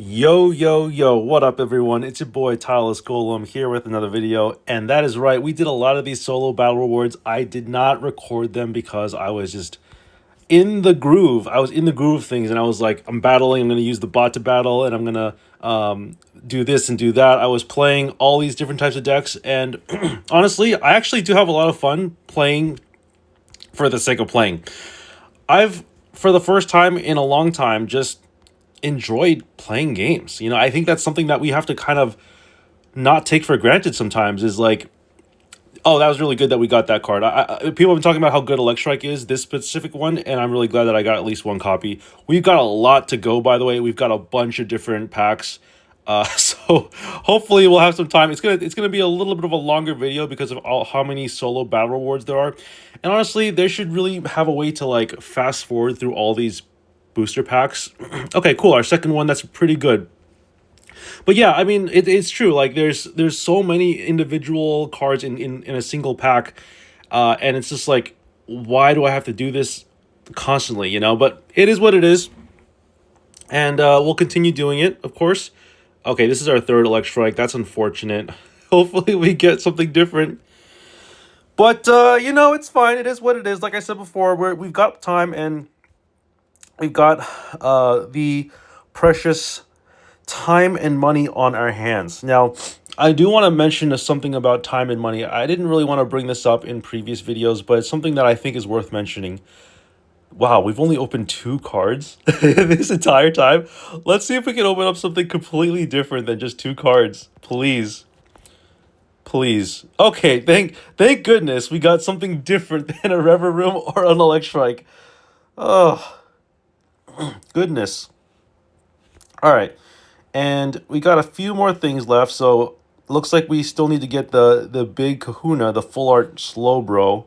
Yo, yo, yo, what up, everyone? It's your boy, Tyler Golem, here with another video. And that is right, we did a lot of these solo battle rewards. I did not record them because I was just in the groove. I was in the groove of things, and I was like, I'm battling, I'm going to use the bot to battle, and I'm going to do this and do that. I was playing all these different types of decks, and honestly, I actually do have a lot of fun playing for the sake of playing. I've, for the first time in a long time, just enjoyed playing games. I think that's something that we have to kind of not take for granted sometimes is like, oh, that was really good that we got that card. People have been talking about how good Electrike is, this specific one, and I'm really glad that I got at least one copy. We've got a lot to go, by the way. We've got a bunch of different packs. So hopefully we'll have some time. It's gonna be a little bit of a longer video because of how many solo battle rewards there are, and honestly, they should really have a way to like fast forward through all these booster packs. Okay, cool. Our second one, that's pretty good. But yeah, I mean, it's true. Like, there's so many individual cards in a single pack, and it's just like, why do I have to do this constantly? But it is what it is, and we'll continue doing it, of course. Okay, this is our third Electrike. That's unfortunate. Hopefully, we get something different. But it's fine. It is what it is. Like I said before, we've got time, and we've got the precious time and money on our hands. Now, I do want to mention something about time and money. I didn't really want to bring this up in previous videos, but it's something that I think is worth mentioning. Wow, we've only opened 2 cards this entire time. Let's see if we can open up something completely different than just 2 cards. Please. Please. Okay, thank goodness we got something different than a Rever Room or an Electrike. Oh, goodness. All right. And we got a few more things left, so looks like we still need to get the big kahuna, the full art Slowbro.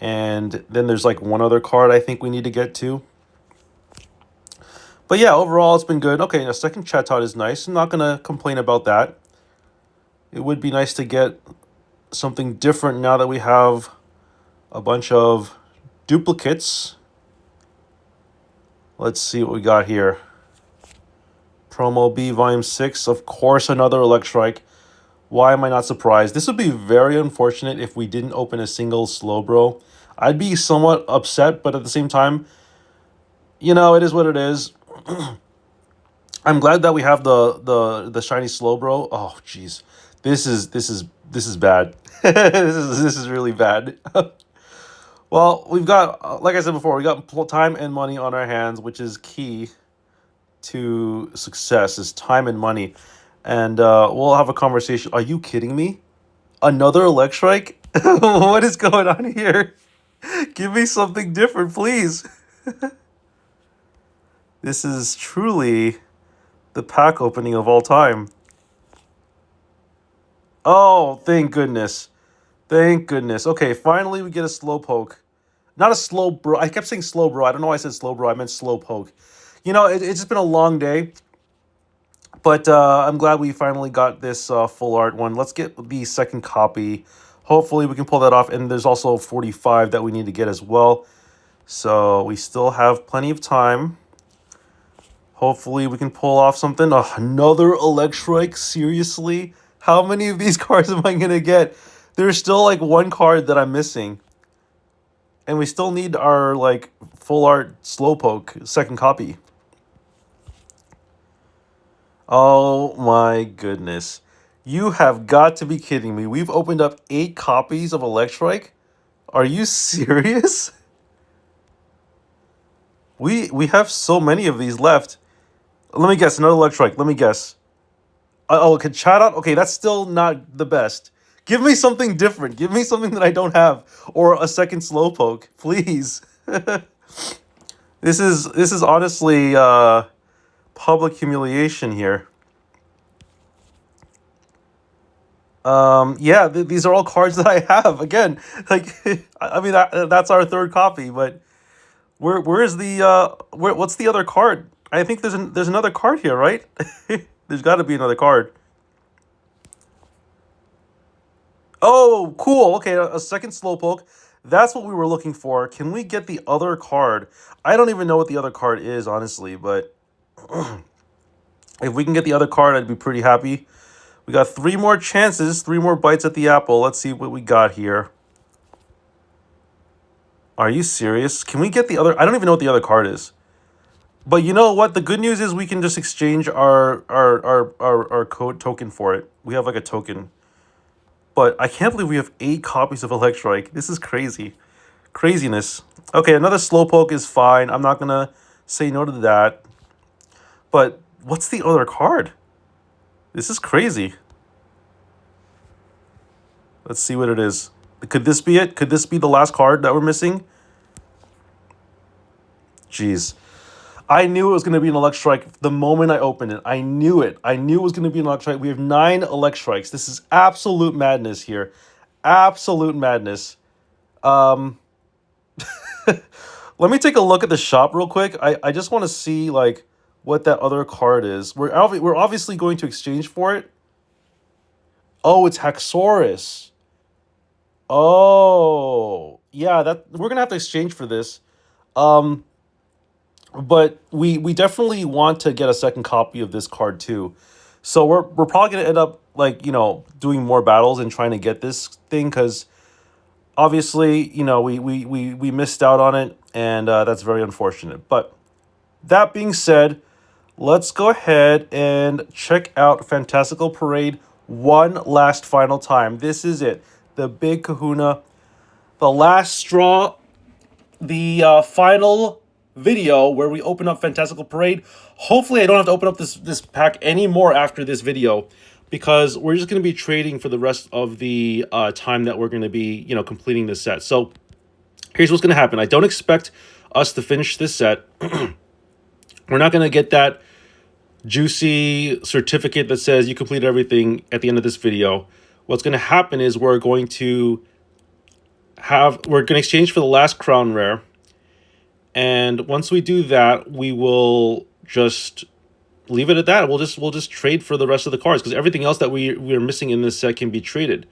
And then there's like one other card I think we need to get to. But yeah, overall it's been good. Okay, a second Chatot is nice. I'm not gonna complain about that. It would be nice to get something different now that we have a bunch of duplicates. Let's see what we got here. Promo B Volume 6, of course another Electrike. Why am I not surprised? This would be very unfortunate if we didn't open a single Slowbro. I'd be somewhat upset, but at the same time, it is what it is. I'm glad that we have the shiny Slowbro. Oh, jeez, this is bad. This is really bad. Well, we've got, like I said before, we got time and money on our hands, which is key to success. Is time and money, and we'll have a conversation. Are you kidding me? Another Electrike? What is going on here? Give me something different, please. This is truly the pack opening of all time. Oh, thank goodness. Thank goodness. Okay, finally we get a Slowpoke. Not a Slowbro. I kept saying Slowbro. I don't know why I said Slowbro. I meant Slowpoke. It's just been a long day. But I'm glad we finally got this full art one. Let's get the second copy. Hopefully we can pull that off. And there's also 45 that we need to get as well. So we still have plenty of time. Hopefully we can pull off something. Oh, another Electrike? Seriously? How many of these cards am I going to get? There's still like one card that I'm missing. And we still need our like full art Slowpoke second copy. Oh my goodness. You have got to be kidding me. We've opened up 8 copies of Electrike? Are you serious? We have so many of these left. Let me guess, another Electrike. Let me guess. Oh, Chatot? Okay, that's still not the best. Give me something different. Give me something that I don't have. Or a second Slowpoke, please. This is honestly public humiliation here. Yeah, these are all cards that I have. Again, like I mean that's our third copy, but where's the what's the other card? I think there's another card here, right? There's got to be another card. Oh, cool. Okay, a second Slowpoke. That's what we were looking for. Can we get the other card? I don't even know what the other card is, honestly, but If we can get the other card, I'd be pretty happy. We got 3 more chances, 3 more bites at the apple. Let's see what we got here. Are you serious? Can we get the other? I don't even know what the other card is. But you know what? The good news is we can just exchange our code token for it. We have like a token. But I can't believe we have 8 copies of Electrike. This is crazy. Craziness. Okay, another Slowpoke is fine. I'm not going to say no to that. But what's the other card? This is crazy. Let's see what it is. Could this be it? Could this be the last card that we're missing? Jeez. I knew it was going to be an Electrike the moment I opened it. I knew it. I knew it was going to be an Electrike. We have 9 Electrikes. This is absolute madness here. Absolute madness. Let me take a look at the shop real quick. I just want to see like what that other card is. We're obviously going to exchange for it. Oh, it's Haxorus. Oh, yeah, that we're gonna have to exchange for this. But we definitely want to get a second copy of this card too. So we're probably gonna end up like, doing more battles and trying to get this thing because obviously, we missed out on it, and that's very unfortunate. But that being said, let's go ahead and check out Fantastical Parade one last final time. This is it. The big kahuna. The last straw. The final video where we open up Fantastical Parade. Hopefully I don't have to open up this pack anymore after this video, because we're just going to be trading for the rest of the time that we're going to be, completing this set. So here's what's going to happen. I don't expect us to finish this set. We're not going to get that juicy certificate that says you completed everything at the end of this video. What's going to happen is we're going to exchange for the last crown rare. And once we do that, we will just leave it at that. We'll just trade for the rest of the cards, because everything else that we're missing in this set can be traded.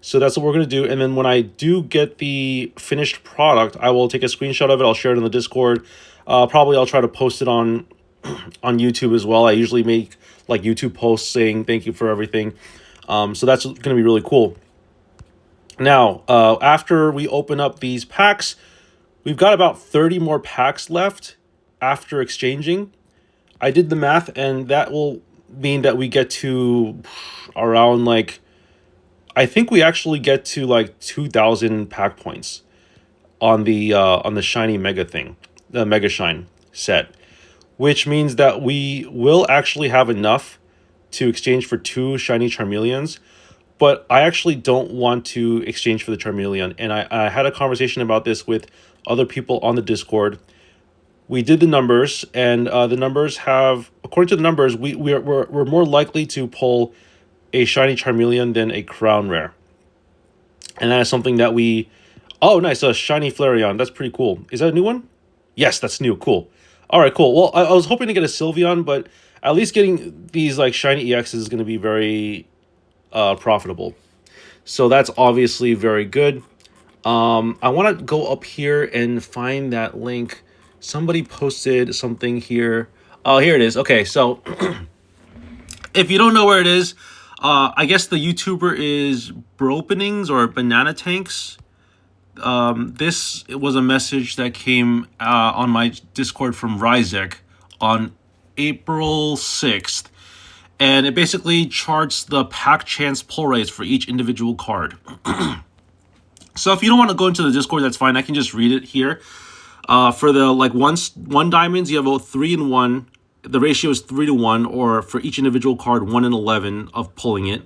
So that's what we're going to do. And then when I do get the finished product, I will take a screenshot of it. I'll share it in the Discord. Probably I'll try to post it on YouTube as well. I usually make like YouTube posts saying thank you for everything. So that's going to be really cool. Now, after we open up these packs, we've got about 30 more packs left after exchanging. I did the math, and that will mean that we get to around like, I think we actually get to like 2,000 pack points on the shiny mega thing, the Mega Shine set, which means that we will actually have enough to exchange for 2 shiny Charmeleons. But I actually don't want to exchange for the Charmeleon, and I had a conversation about this with other people on the Discord. We did the numbers, and the numbers have, according to the numbers, we're more likely to pull a shiny Charmeleon than a crown rare. And that is something that we... Oh, nice, a shiny Flareon. That's pretty cool. Is that a new one? Yes, that's new. Cool. All right, cool. Well, I was hoping to get a Sylveon, but at least getting these like shiny EXs is going to be very profitable. So that's obviously very good. I want to go up here and find that link. Somebody posted something here. Oh, here it is. Okay, so if you don't know where it is, I guess the YouTuber is Bropenings or Banana Tanks. This was a message that came on my Discord from Ryzek on April 6th. And it basically charts the pack chance pull rates for each individual card. So if you don't want to go into the Discord, that's fine. I can just read it here. For the like one diamonds, you have a 3 and 1. The ratio is 3 to 1, or for each individual card, 1 in 11 of pulling it.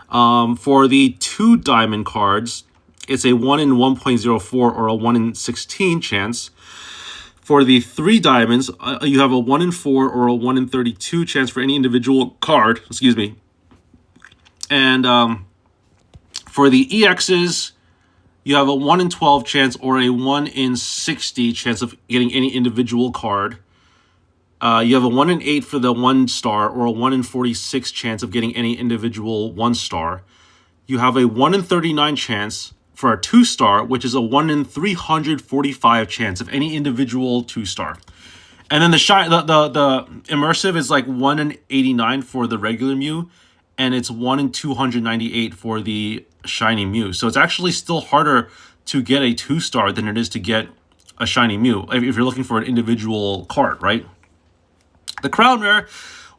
For the 2 diamond cards, it's a 1 in 1.04 or a 1 in 16 chance. For the 3 diamonds, you have a 1 in 4 or a 1 in 32 chance for any individual card. Excuse me. And for the EXs, you have a 1 in 12 chance or a 1 in 60 chance of getting any individual card. You have a 1 in 8 for the 1 star or a 1 in 46 chance of getting any individual 1 star. You have a 1 in 39 chance for a 2 star, which is a 1 in 345 chance of any individual 2 star. And then the immersive is like 1 in 89 for the regular Mew, and it's 1 in 298 for the shiny Mew. So it's actually still harder to get a 2-star than it is to get a shiny Mew if you're looking for an individual card, right? The Crown Rare,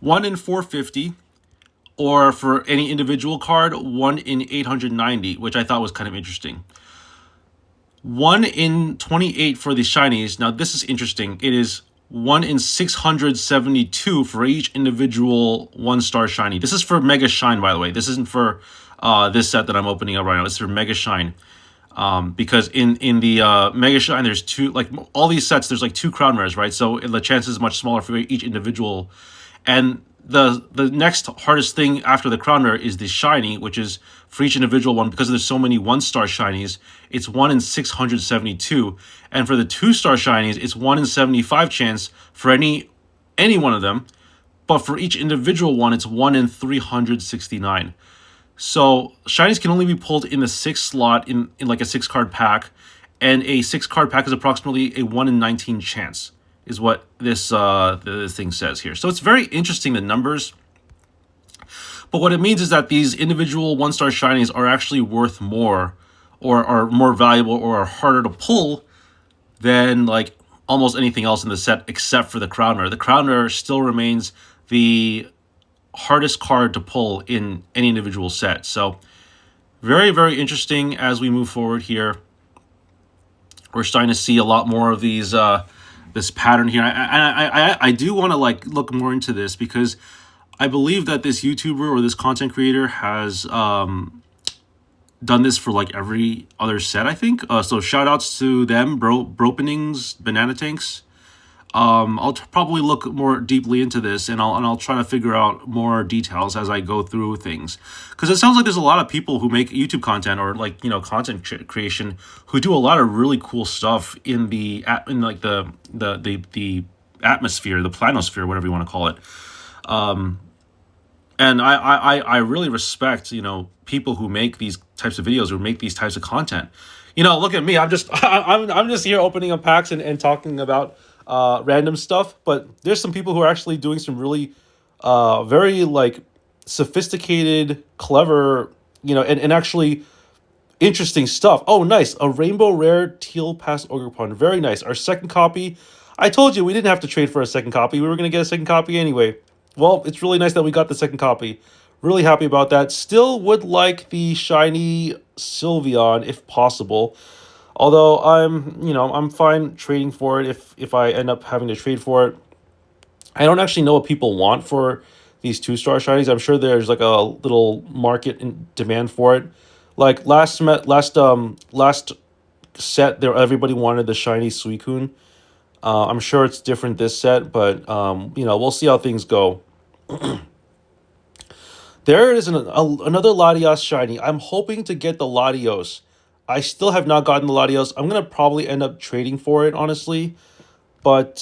1 in 450, or for any individual card, 1 in 890, which I thought was kind of interesting. 1 in 28 for the shinies. Now this is interesting. It is 1 in 672 for each individual 1-star shiny. This is for Mega Shine, by the way. This isn't for this set that I'm opening up right now. This is for Mega Shine. Because in the Mega Shine, there's two, like all these sets, there's like 2 Crown Rares, right? So the chance is much smaller for each individual. And the next hardest thing after the Crown Rare is the shiny, which is for each individual one, because there's so many 1-star shinies, it's 1 in 672. And for the 2-star shinies, it's 1 in 75 chance for any one of them. But for each individual one, it's 1 in 369. So shinies can only be pulled in the 6th slot in like a 6-card pack, and a 6-card pack is approximately a 1 in 19 chance, is what this thing says here. So it's very interesting, the numbers. But what it means is that these individual 1-star shinies are actually worth more, or are more valuable, or are harder to pull than like almost anything else in the set except for the Crown Rare. The Crown Rare still remains the hardest card to pull in any individual set. So very, very interesting as we move forward here. We're starting to see a lot more of these this pattern here. I do want to like look more into this, because I believe that this YouTuber or this content creator has done this for like every other set, I think. So shout outs to them, Bropenings, Banana Tanks. I'll probably look more deeply into this, and I'll try to figure out more details as I go through things, because it sounds like there's a lot of people who make YouTube content, or like, content creation, who do a lot of really cool stuff in the atmosphere, the planosphere, whatever you want to call it. And I really respect, people who make these types of videos, or make these types of content. Look at me. I'm just here opening up packs and talking about random stuff, but there's some people who are actually doing some really very like sophisticated, clever, and actually interesting stuff. Oh, nice. A Rainbow Rare Teal Pass Ogerpon. Very nice. Our second copy. I told you we didn't have to trade for a second copy. We were going to get a second copy anyway. Well, it's really nice that we got the second copy. Really happy about that. Still would like the shiny Sylveon if possible. Although I'm fine trading for it if I end up having to trade for it. I don't actually know what people want for these 2-star shinies. I'm sure there's like a little market in demand for it. Like last set there, everybody wanted the shiny Suicune. I'm sure it's different this set, but we'll see how things go. There is another Latios shiny. I'm hoping to get the Latios. I still have not gotten the Latios. I'm going to probably end up trading for it, honestly. But,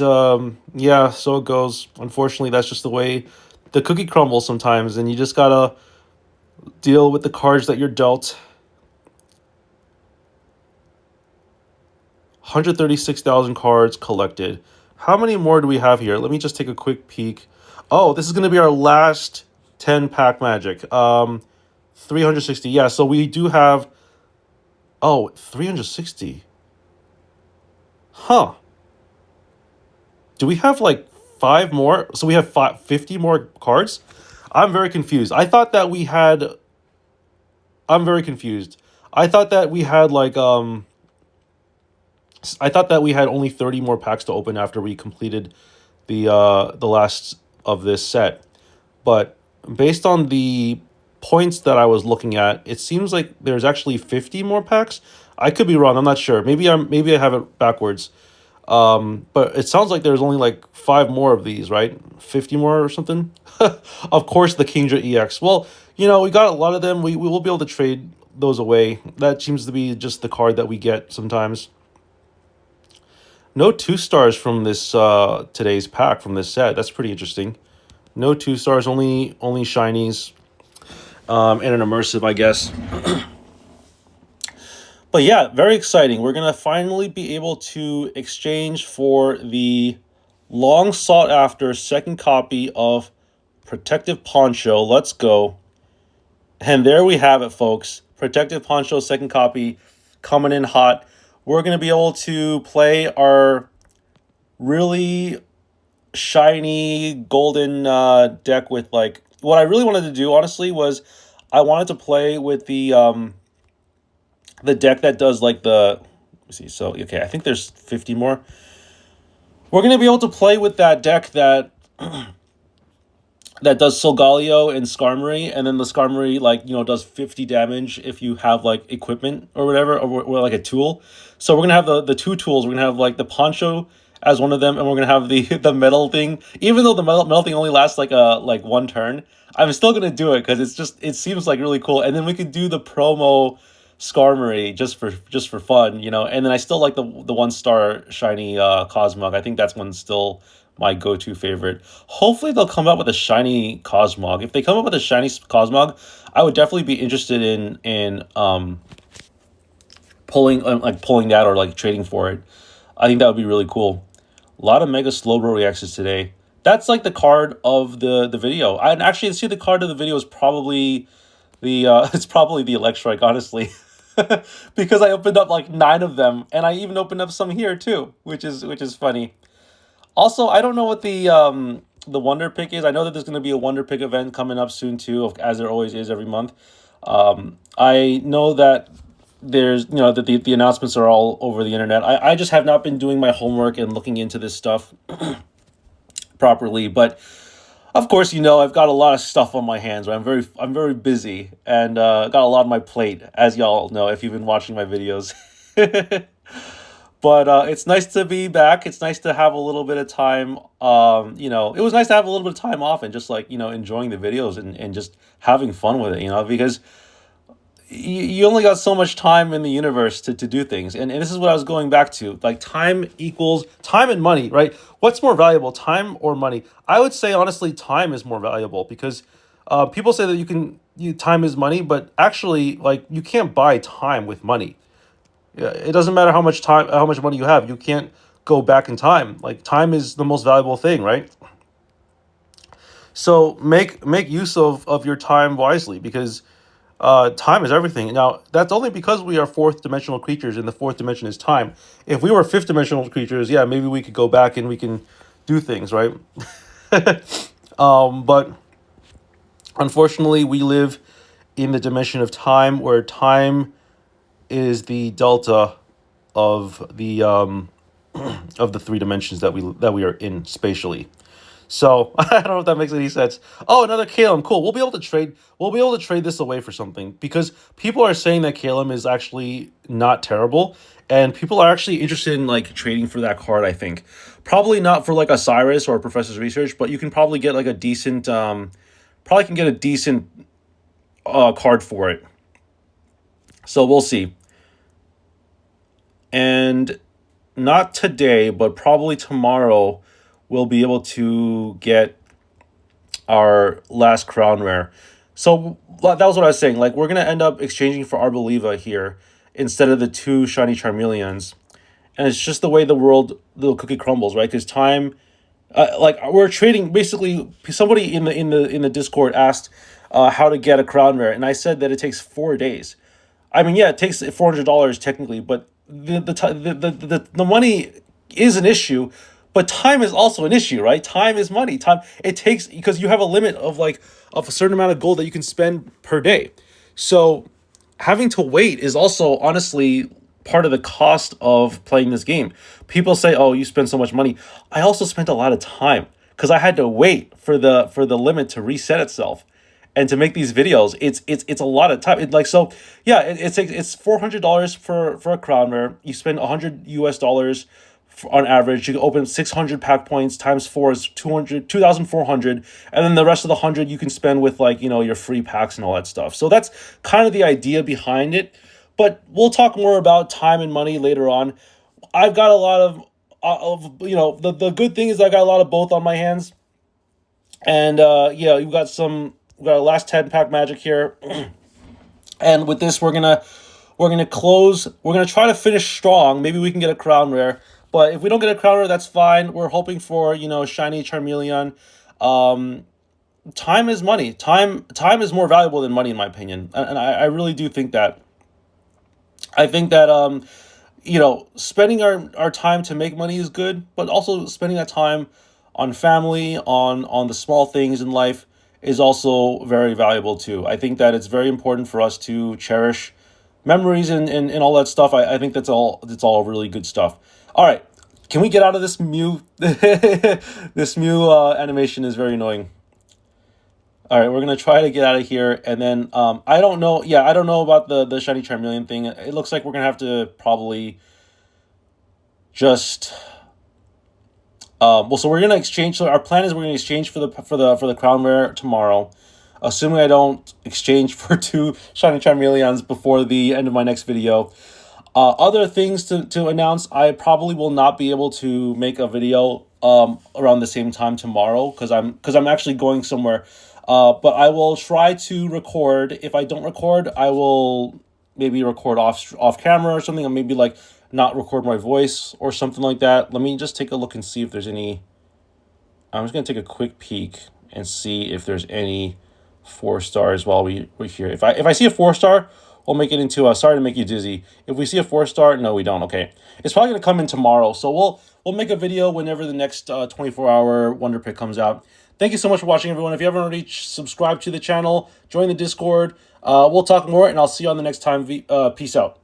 yeah, so it goes. Unfortunately, that's just the way the cookie crumbles sometimes. And you just got to deal with the cards that you're dealt. 136,000 cards collected. How many more do we have here? Let me just take a quick peek. Oh, this is going to be our last 10-pack magic. 360. Yeah, so we do have... Oh, 360. Huh. Do we have like 5 more? So we have 50 more cards? I'm very confused. I thought that we had... I'm very confused. I thought that we had like... I thought that we had only 30 more packs to open after we completed the last of this set. But based on the points that I was looking at, it seems like there's actually 50 more packs. I could be wrong. I'm not sure. Maybe I have it backwards. But it sounds like there's only like 5 more of these, right? 50 more or something. Of course, the Kingdra EX. Well, we got a lot of them. We will be able to trade those away. That seems to be just the card that we get sometimes. No 2-stars from this today's pack, from this set. That's pretty interesting. No 2-stars, only shinies. And an immersive, I guess. But yeah, very exciting. We're going to finally be able to exchange for the long sought after second copy of Protective Poncho. Let's go. And there we have it, folks. Protective Poncho second copy coming in hot. We're going to be able to play our really shiny golden deck with, like, what I really wanted to do, honestly, was I wanted to play with the deck that does, like, the, let me see, so, okay, I think there's 50 more. We're going to be able to play with that deck that that does Solgaleo and Skarmory, and then the Skarmory, like, does 50 damage if you have, like, equipment or whatever, or like a tool. So we're gonna have the two tools. We're gonna have, like, the Poncho as one of them, and we're gonna have the the metal thing. Even though the metal thing only lasts like one turn, I'm still gonna do it because it seems like really cool. And then we could do the promo Skarmory just for fun, And then I still like the 1-star shiny Cosmog. I think that's one still my go-to favorite. Hopefully they'll come up with a shiny Cosmog. If they come up with a shiny Cosmog, I would definitely be interested in pulling that or, like, trading for it. I think that would be really cool. A lot of Mega Slowbro reactions today. That's, like, the card of the video. And actually, see, the card of the video is probably the it's probably the Electrike, honestly. Because I opened up like 9 of them, and I even opened up some here too, which is funny. Also, I don't know what the Wonder Pick is. I know that there's going to be a Wonder Pick event coming up soon too, as there always is every month. I know that there's, that the announcements are all over the internet. I just have not been doing my homework and looking into this stuff properly, but of course, I've got a lot of stuff on my hands. Right? I'm very busy, and got a lot on my plate, as y'all know if you've been watching my videos. But it's nice to be back. It's nice to have a little bit of time. It was nice to have a little bit of time off and just, like, enjoying the videos and just having fun with it. Because you only got so much time in the universe to do things. And this is what I was going back to. Like, time equals time and money, right? What's more valuable, time or money? I would say, honestly, time is more valuable because people say that time is money, but actually, like, you can't buy time with money. Yeah, it doesn't matter how much money you have. You can't go back in time. Like, time is the most valuable thing, right? So make use of your time wisely because time is everything. Now, that's only because we are fourth dimensional creatures, and the fourth dimension is time. If we were fifth dimensional creatures, yeah, maybe we could go back and we can do things, right? But unfortunately, we live in the dimension of time, where time is the delta of the of the 3 dimensions that we are in spatially. So I don't know if that makes any sense. Oh, another Kalem. Cool. We'll be able to trade. We'll be able to trade this away for something because people are saying that Kalem is actually not terrible, and people are actually interested in, like, trading for that card. I think probably not for, like, a Cyrus or a Professor's Research, but you can probably get, like, a decent. Probably can get a decent card for it. So we'll see. And not today, but probably tomorrow, we'll be able to get our last crown rare. So that was what I was saying. Like, we're going to end up exchanging for Arboliva here instead of the 2 shiny Charmeleons. And it's just the way the cookie crumbles, right? Because time, like, we're trading, basically, somebody in the Discord asked how to get a crown rare, and I said that it takes 4 days. I mean, yeah, it takes $400 technically, but the money is an issue, but time is also an issue, right? Time is money. Time, it takes, because you have a limit of a certain amount of gold that you can spend per day. So having to wait is also, honestly, part of the cost of playing this game. People say, "Oh, you spend so much money." I also spent a lot of time because I had to wait for the limit to reset itself. And to make these videos, it's a lot of time. It's $400 for a crown rare. You spend $100 on average. You can open 600 pack points times 4 is 2,400, and then the rest of the 100 you can spend with, like, your free packs and all that stuff. So that's kind of the idea behind it. But we'll talk more about time and money later on. I've got a lot the good thing is I got a lot of both on my hands, and you've got some. We got our last 10 pack magic here. And with this, we're gonna close. We're gonna try to finish strong. Maybe we can get a crown rare. But if we don't get a Crowner, that's fine. We're hoping for, you know, shiny Charmeleon. Um, Time is money. Time is more valuable than money, in my opinion, and I really do think that. I think that you know, spending our time to make money is good, but also spending that time on family, on the small things in life is also very valuable too. I think that it's very important for us to cherish memories and all that stuff. I think that's all really good stuff. All right. Can we get out of this Mew? This Mew animation is very annoying. All right, we're gonna try to get out of here, and then I don't know. Yeah, I don't know about the shiny Charmeleon thing. It looks like we're gonna have to probably just well, so we're gonna exchange. So our plan is we're gonna exchange for the crown rare tomorrow, assuming I don't exchange for two shiny Charmeleons before the end of my next video. Other things to announce, I probably will not be able to make a video around the same time tomorrow because I'm actually going somewhere. But I will try to record. If I don't record, I will maybe record off camera or something, or maybe like not record my voice or something like that. Let me just take a look and see if there's any. I'm just gonna take a quick peek and see if there's any 4 stars while we're here. If I see a 4 star, we'll make it into a. Sorry to make you dizzy. If we see a 4 star, no, we don't. Okay, it's probably gonna come in tomorrow, so we'll make a video whenever the next 24-hour Wonder Pick comes out. Thank you so much for watching, everyone. If you haven't already subscribed to the channel, join the Discord. We'll talk more, and I'll see you on the next time. Peace out.